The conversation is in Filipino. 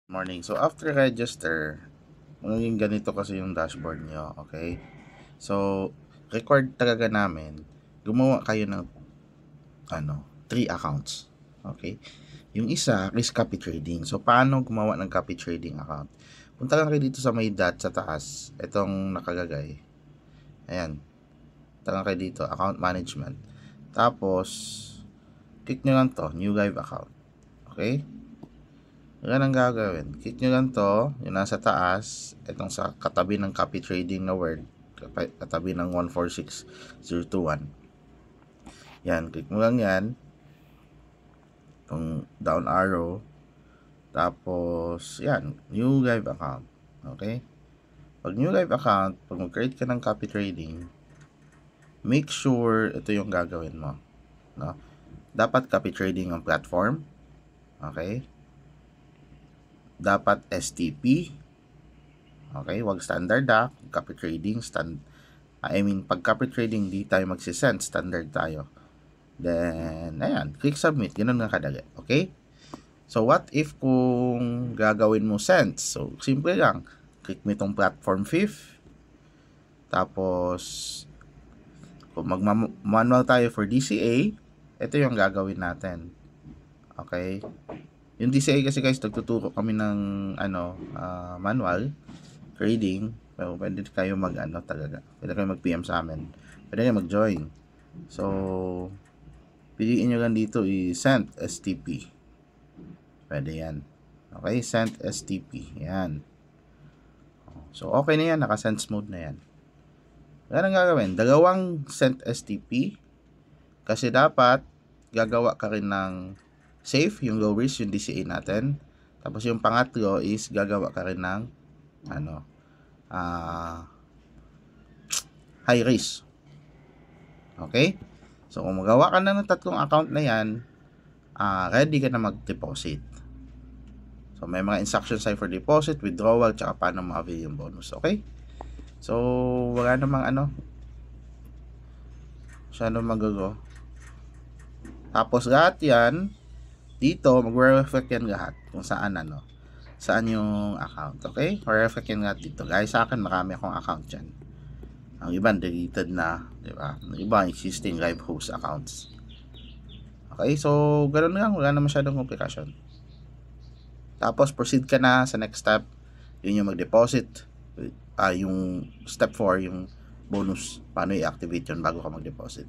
Morning. So, after register, magiging ganito kasi yung dashboard nyo. Okay? So, required talaga namin, gumawa kayo ng 3 accounts. Okay? Yung isa is copy trading. So, paano gumawa ng copy trading account? Punta lang kayo dito sa may dot sa taas. Itong nakalagay. Ayan. Punta lang kayo dito. Account management. Tapos, click nyo lang to. New live account. Okay? Yan ang gagawin. Click nyo lang to, yung nasa taas, itong sa katabi ng copy trading na word, katabi ng 146021. Yan, click mo lang yan, itong down arrow, tapos, yan, new live account. Okay? Pag new live account, pag mag-create ka ng copy trading, make sure ito yung gagawin mo. No? Dapat copy trading ang platform. Okay? Dapat STP. Okay, wag standard copy trading pag copy trading di tayo magsisend, standard tayo. Then ayan, click submit, ganun nga kadali. Okay? So what if kung gagawin mo send? So simple lang, click mo itong platform fifth. Tapos kung manual tayo for DCA, ito yung gagawin natin. Okay? Yung DCA kasi guys, nagtuturo kami ng manual trading. Pero pwede kayo talaga. Pwede kayo mag-PM sa amin. Pwede kayo mag-join. So, piliin nyo lang dito send STP. Pwede yan. Okay, send STP. Yan. So, okay na yan. Naka-sense mode na yan. Yan ang gagawin. Dalawang send STP. Kasi dapat, gagawa ka rin ng safe, yung low risk, yung DCA natin. Tapos yung pangatlo is gagawa ka rin ng high risk. Okay? So kung magawa ka na ng tatlong account na yan, ready ka na mag-deposit. So may mga instructions tayo for deposit, withdrawal, tsaka paano ma-avail yung bonus. Okay? So wala namang masyadong magago. Tapos lahat yan, dito, mag-reflect yan lahat kung saan saan yung account. Okay? Reflect yan lahat dito. Guys, sa akin, marami akong account dyan. Ang iba, deleted na. Diba? Ang iba, existing live host accounts. Okay? So, ganoon lang. Wala na masyadong komplikasyon. Tapos, proceed ka na sa next step. Yun yung mag-deposit. Yung step 4, yung bonus. Paano i-activate yun bago ka mag-deposit.